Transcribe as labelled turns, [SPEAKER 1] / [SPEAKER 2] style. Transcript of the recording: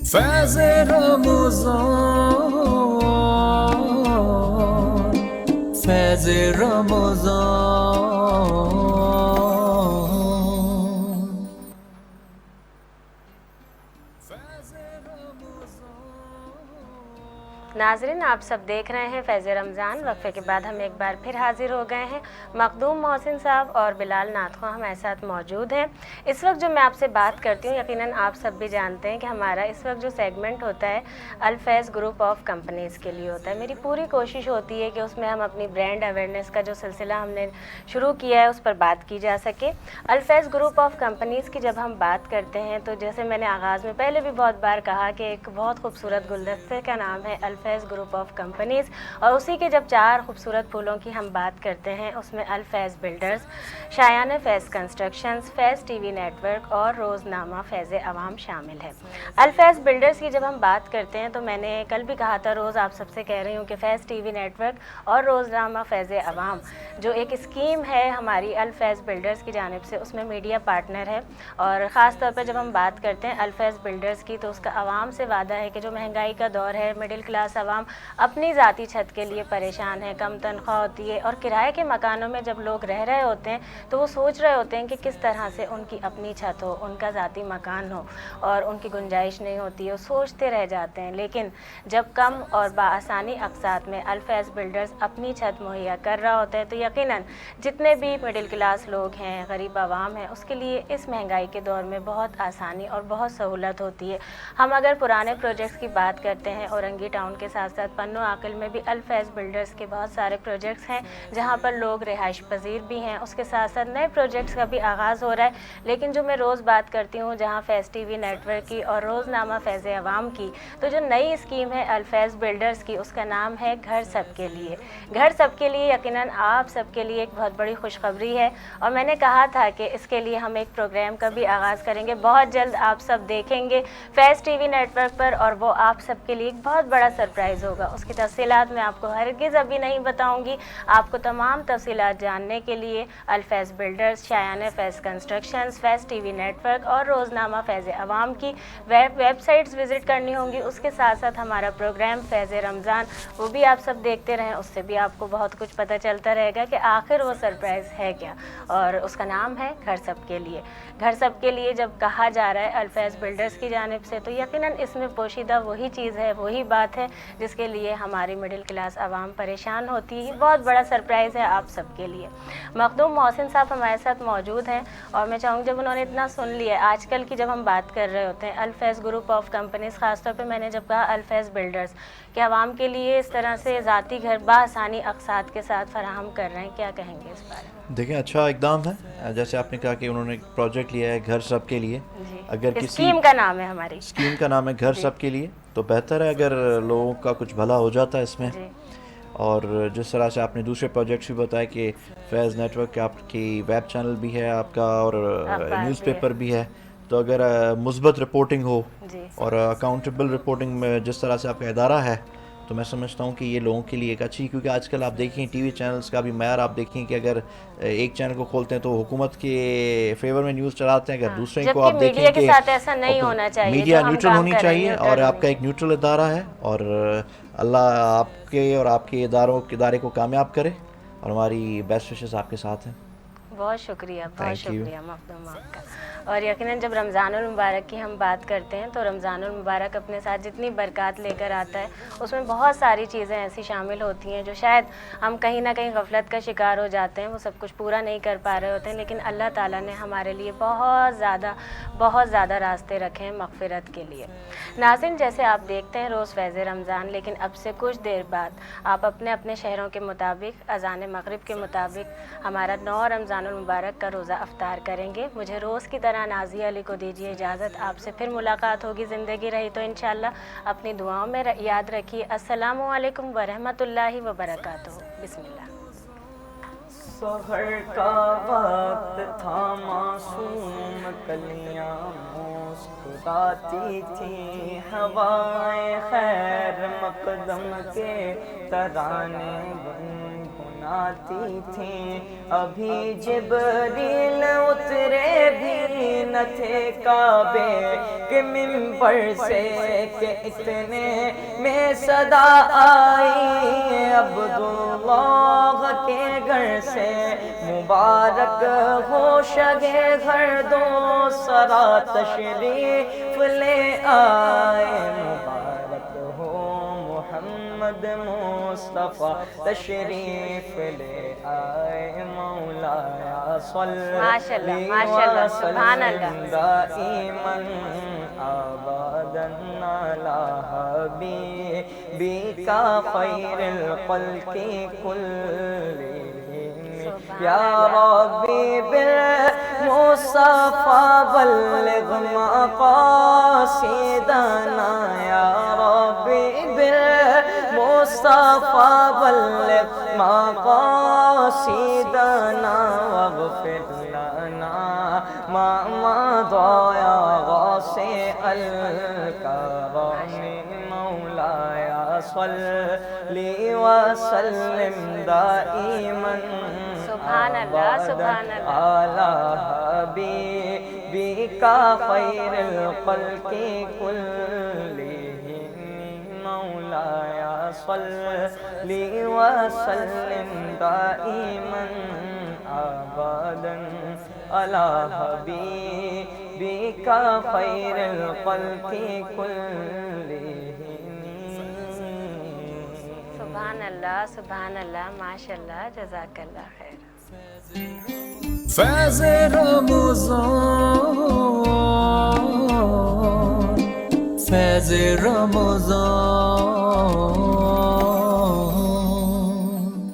[SPEAKER 1] فیض رمضان، فیض رمضان، فیض رمضان۔
[SPEAKER 2] ناظرین، آپ سب دیکھ رہے ہیں فیض رمضان۔ وقفے کے بعد ہم ایک بار پھر حاضر ہو گئے ہیں۔ مخدوم محسن صاحب اور بلال ناتخواں ہمارے ساتھ موجود ہیں۔ اس وقت جو میں آپ سے بات کرتی ہوں، یقیناً آپ سب بھی جانتے ہیں کہ ہمارا اس وقت جو سیگمنٹ ہوتا ہے الفیض گروپ آف کمپنیز کے لیے ہوتا ہے۔ میری پوری کوشش ہوتی ہے کہ اس میں ہم اپنی برانڈ اویئرنیس کا جو سلسلہ ہم نے شروع کیا ہے اس پر بات کی جا سکے۔ الفیض گروپ آف کمپنیز کی جب ہم بات کرتے ہیں تو جیسے میں نے آغاز میں پہلے بھی بہت بار کہا کہ ایک بہت خوبصورت گلدستے کا نام ہے الفیض گروپ آف کمپنیز، اور اسی کے جب 4 خوبصورت پھولوں کی ہم بات کرتے ہیں اس میں Al-Faiz builders, Shayan Faiz constructions, Faiz T V network اور روزنامہ فیض عوام شامل ہے۔ الفیض بلڈرز کی جب ہم بات کرتے ہیں تو میں نے کل بھی کہا تھا، روز آپ سب سے کہہ رہی ہوں کہ فیض ٹی وی نیٹ ورک اور روزنامہ فیض عوام جو ایک اسکیم ہے ہماری الفیض بلڈرز کی جانب سے، اس میں میڈیا پارٹنر ہے، اور خاص طور پہ جب ہم بات کرتے ہیں الفیض بلڈرز کی تو اس کا عوام سے وعدہ ہے کہ جو مہنگائی کا دور ہے، مڈل کلاس عوام اپنی ذاتی چھت کے لیے پریشان ہے، کم تنخواہ ہوتی ہے، اور کرائے کے مکانوں میں جب لوگ رہ رہے ہوتے ہیں تو وہ سوچ رہے ہوتے ہیں کہ کس طرح سے ان کی اپنی چھت ہو، ان کا ذاتی مکان ہو، اور ان کی گنجائش نہیں ہوتی ہے، وہ سوچتے رہ جاتے ہیں۔ لیکن جب کم اور بآسانی اقساط میں الفیض بلڈرز اپنی چھت مہیا کر رہا ہوتا ہے تو یقیناً جتنے بھی مڈل کلاس لوگ ہیں، غریب عوام ہیں، اس کے لیے اس مہنگائی کے دور میں بہت آسانی اور بہت سہولت ہوتی ہے۔ ہم اگر پرانے پروجیکٹس کی بات کرتے ہیں، اورنگی ٹاؤن کے ساتھ ساتھ پنو عاقل میں بھی الفیض بلڈرز کے بہت سارے پروجیکٹس ہیں جہاں پر لوگ رہائش پذیر بھی ہیں، اس کے ساتھ ساتھ نئے پروجیکٹس کا بھی آغاز ہو رہا ہے۔ لیکن جو میں روز بات کرتی ہوں جہاں فیض ٹی وی نیٹ ورک کی اور روزنامہ فیض عوام کی، تو جو نئی اسکیم ہے الفیض بلڈرز کی، اس کا نام ہے گھر سب کے لیے۔ گھر سب کے لیے یقیناً آپ سب کے لیے ایک بہت بڑی خوشخبری ہے، اور میں نے کہا تھا کہ اس کے لیے ہم ایک پروگرام کا بھی آغاز کریں گے، بہت جلد آپ سب دیکھیں گے فیض ٹی وی نیٹ ورک پر، اور وہ آپ سب کے لیے ایک بہت بڑا سرپرائز ہوگا۔ اس کی تفصیلات میں آپ کو ہرگز ابھی نہیں بتاؤں گی۔ آپ کو تمام تفصیلات جاننے کے لیے Al-Faiz builders, Shayan Faiz constructions, Faiz T V network اور روزنامہ فیض عوام کی ویب سائٹس وزٹ کرنی ہوں گی۔ اس کے ساتھ ساتھ ہمارا پروگرام فیض رمضان، وہ بھی آپ سب دیکھتے رہیں، اس سے بھی آپ کو بہت کچھ پتہ چلتا رہے گا کہ آخر وہ سرپرائز ہے کیا، اور اس کا نام ہے گھر سب کے لیے۔ گھر سب کے لیے جب کہا جا رہا ہے الفیض بلڈرز کی جانب سے تو یقیناً اس میں پوشیدہ وہی چیز ہے، وہی بات ہے جس کے لیے ہماری مڈل کلاس عوام پریشان ہوتی ہے۔ بہت بڑا سرپرائز ہے آپ سب کے لیے۔ مخدوم محسن صاحب ہمارے ساتھ موجود ہیں، اور میں چاہوں گی جب انہوں نے اتنا سن لیا، آج کل کی جب ہم بات کر رہے ہوتے ہیں الفیض گروپ آف کمپنیز، خاص طور پہ میں نے جب کہا الفیض بلڈرز کہ عوام کے لیے اس طرح سے ذاتی گھر بآسانی اقساط کے ساتھ فراہم کر رہے ہیں، کیا کہیں گے اس بارے میں؟
[SPEAKER 3] دیکھیں، اچھا اقدام ہے۔ جیسے آپ نے کہا کہ انہوں نے ایک پروجیکٹ لیا ہے گھر سب کے لیے،
[SPEAKER 2] جی،
[SPEAKER 3] اگر کسی
[SPEAKER 2] اسکیم کا نام ہے ہماری،
[SPEAKER 3] اسکیم کا نام ہے گھر سب کے لیے، تو بہتر ہے اگر لوگوں کا کچھ بھلا ہو جاتا ہے اس میں۔
[SPEAKER 2] جی
[SPEAKER 3] اور جس طرح سے آپ نے دوسرے پروجیکٹس بھی بتایا کہ فیض نیٹ ورک آپ کی ویب چینل بھی ہے آپ کا، اور
[SPEAKER 2] اخبار
[SPEAKER 3] نیوز
[SPEAKER 2] بھی ہے۔
[SPEAKER 3] پیپر بھی ہے، تو اگر مثبت رپورٹنگ ہو
[SPEAKER 2] جی
[SPEAKER 3] اور اکاؤنٹیبل رپورٹنگ میں جس طرح سے آپ کا ادارہ ہے، تو میں سمجھتا ہوں کہ یہ لوگوں کے لیے ایک اچھی، کیونکہ آج کل آپ دیکھیں ٹی وی چینلز کا بھی معیار آپ دیکھیں کہ اگر ایک چینل کو کھولتے ہیں تو حکومت کے فیور میں نیوز چلاتے ہیں، اگر دوسرے کو
[SPEAKER 2] جبکہ
[SPEAKER 3] آپ دیکھیں
[SPEAKER 2] میڈیا کے
[SPEAKER 3] کہ
[SPEAKER 2] ساتھ ایسا نہیں ہونا چاہیے،
[SPEAKER 3] میڈیا
[SPEAKER 2] جو ہم
[SPEAKER 3] نیوٹرل
[SPEAKER 2] کام
[SPEAKER 3] ہونی
[SPEAKER 2] کر رہے ہیں
[SPEAKER 3] چاہیے، اور
[SPEAKER 2] نیوٹرل
[SPEAKER 3] آپ
[SPEAKER 2] ہونی
[SPEAKER 3] کا ایک
[SPEAKER 2] چاہیے۔
[SPEAKER 3] نیوٹرل ادارہ ہے، اور اللہ آپ کے اور آپ کے ادارے کو کامیاب کرے، اور ہماری بیسٹ وشز آپ کے ساتھ ہیں۔
[SPEAKER 2] بہت شکریہ، بہت
[SPEAKER 3] تھینک یو۔
[SPEAKER 2] شکریہ مخدوم آپ کا۔ اور یقیناً جب رمضان المبارک کی ہم بات کرتے ہیں تو رمضان المبارک اپنے ساتھ جتنی برکات لے کر آتا ہے اس میں بہت ساری چیزیں ایسی شامل ہوتی ہیں جو شاید ہم کہیں نہ کہیں غفلت کا شکار ہو جاتے ہیں، وہ سب کچھ پورا نہیں کر پا رہے ہوتے ہیں، لیکن اللہ تعالیٰ نے ہمارے لیے بہت زیادہ راستے رکھے ہیں مغفرت کے لیے۔ ناظرین، جیسے آپ دیکھتے ہیں روز فیض رمضان، لیکن اب سے کچھ دیر بعد آپ اپنے اپنے شہروں کے مطابق اذان مغرب کے مطابق ہمارا 9 رمضان المبارک کا روزہ افطار کریں گے۔ مجھے روز کی طرح نازیہ علی کو دیجیے اجازت، آپ سے پھر ملاقات ہوگی، زندگی رہی تو انشاءاللہ۔ اپنی دعاؤں میں یاد رکھیے۔ السلام علیکم ورحمۃ اللہ وبرکاتہ۔ بسم اللہ۔
[SPEAKER 1] سحر کا وقت تھا، معصوم کلیاں مسکراتی تھی، ہوائیں خیر مقدم کے ترانے گنگناتی تھیں، ابھی جبریل اترے بھی نہ تھے کعبے کے منبر سے کہ اتنے میں صدا آئی عبداللہ کے گھر سے مبارک ہو شگے گھر دو سرا تشریف لے آئے مبارک ہو محمد مصطفیٰ تشریف لے آئے مولایا صلی وسلم دائماً ابداً علی حبیبک خیر الخلق کلہم یا ربی بالمصطفیٰ بلغ مقاصدنا یا ربی بالمصطفیٰ بلغ مقاصدنا واغفر لنا ما مضى یا غاسع الکرم مولایا صلی وسلم دائما
[SPEAKER 2] سبحان اللہ سبحان اللہ
[SPEAKER 1] علی حبیبک خیر الخلق کلہم مولایا صلی وسلم دائما ابدا علی حبیبک خیر الخلق کلہم
[SPEAKER 2] سبحان اللہ ماشاء اللہ جزاک اللہ خیر
[SPEAKER 4] فیض رمضان